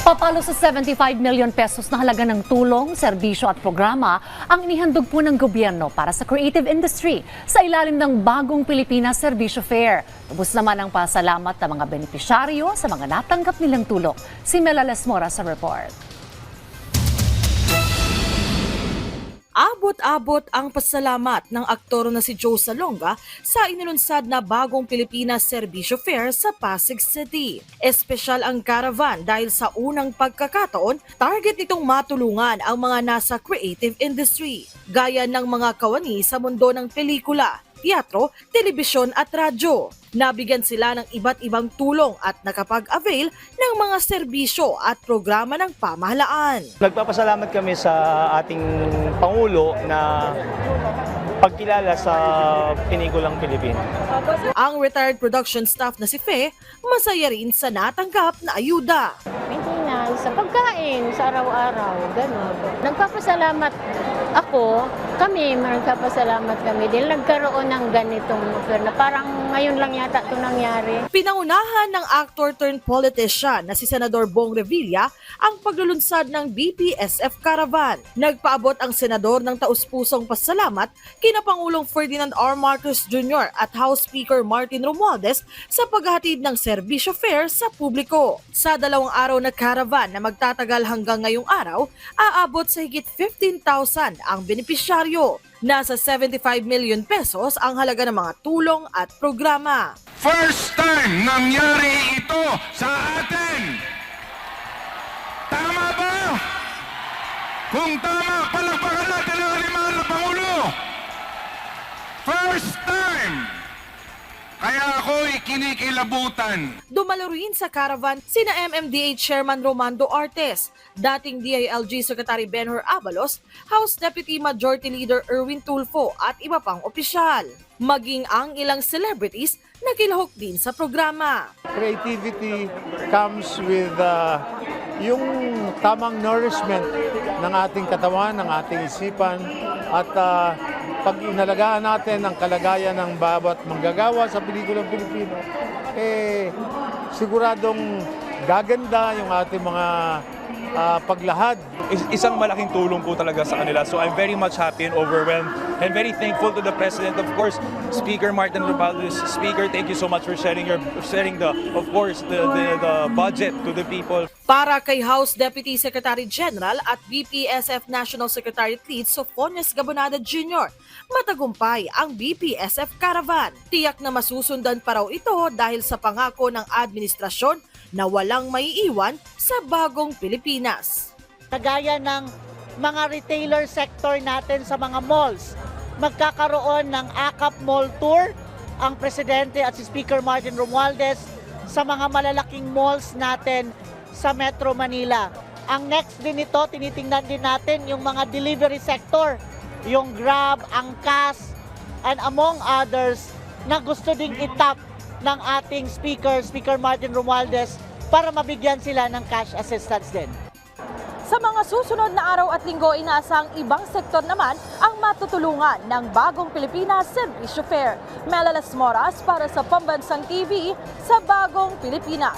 Papalo sa 75 million pesos na halaga ng tulong, serbisyo at programa ang inihandog po ng gobyerno para sa creative industry sa ilalim ng bagong Pilipinas Serbisyo Fair. Lubos naman ang pasalamat ng mga benepisyaryo sa mga natanggap nilang tulong. Si Melales Mora sa report. Abot-abot ang pasalamat ng aktor na si Joe Salonga sa inilunsad na bagong Pilipinas Serbisyo Fair sa Pasig City. Espesyal ang caravan dahil sa unang pagkakataon, target nitong matulungan ang mga nasa creative industry, gaya ng mga kawani sa mundo ng pelikula, teatro, telebisyon at radyo. Nabigyan sila ng iba't ibang tulong at nakapag-avail ng mga serbisyo at programa ng pamahalaan. Nagpapasalamat kami sa ating Pangulo na pagkilala sa pelikulang Pilipino. Ang retired production staff na si Fe, masaya rin sa natanggap na ayuda. Maintenance, sa pagkain, sa araw-araw, gano'n. Nagpapasalamat ako, nagpapasalamat kami dahil nagkaroon ng ganitong offer na parang ngayon lang yata ito nangyari. Pinangunahan ng actor turned politician na si Senador Bong Revilla ang paglulunsad ng BPSF Caravan. Nagpaabot ang senador ng taus-pusong pasalamat kina Pangulong Ferdinand R. Marcos Jr. at House Speaker Martin Romualdez sa paghahatid ng serbisyo fair sa publiko. Sa 2 araw na caravan na magtatagal hanggang ngayong araw, aabot sa higit 15,000 ang benepisyaryo. Nasa 75 million pesos ang halaga ng mga tulong at programa. First time nangyari ito sa atin. Tama ba? Kung tama, palakpakan natin ang alimahan ng Pangulo. First time. Kaya ako'y kinikilabutan. Dumalo rin sa caravan sina MMDA Chairman Romando Artes, dating DILG Secretary Benhur Abalos, House Deputy Majority Leader Erwin Tulfo at iba pang opisyal. Maging ang ilang celebrities na kilahok din sa programa. Creativity comes with yung tamang nourishment ng ating katawan, ng ating isipan, at pag inalagaan natin ang kalagayan ng bawat manggagawa sa pelikulang Pilipino, siguradong gaganda yung ating mga paglahad. Isang malaking tulong po talaga sa kanila. So I'm very much happy and overwhelmed and very thankful to the President. Of course, Speaker Martin Romualdez. Speaker, thank you so much for sharing the budget to the people. Para kay House Deputy Secretary General at BPSF National Secretary Lead Sofonias Gabonada Jr., matagumpay ang BPSF Caravan. Tiyak na masusundan pa raw ito dahil sa pangako ng administrasyon na walang maiiwan sa bagong Pilipinas. Kagaya ng mga retailer sector natin sa mga malls, magkakaroon ng AKAP Mall Tour ang Presidente at si Speaker Martin Romualdez sa mga malalaking malls natin sa Metro Manila. Ang next din ito, tinitingnan din natin yung mga delivery sector, yung Grab, Angkas, and among others na gusto ding itap ng ating Speaker Martin Romualdez para mabigyan sila ng cash assistance din. Sa mga susunod na araw at linggo, inaasang ibang sektor naman ang matutulungan ng bagong Pilipinas Serbisyo Fair. Melales Moras para sa Pambansang TV sa Bagong Pilipinas.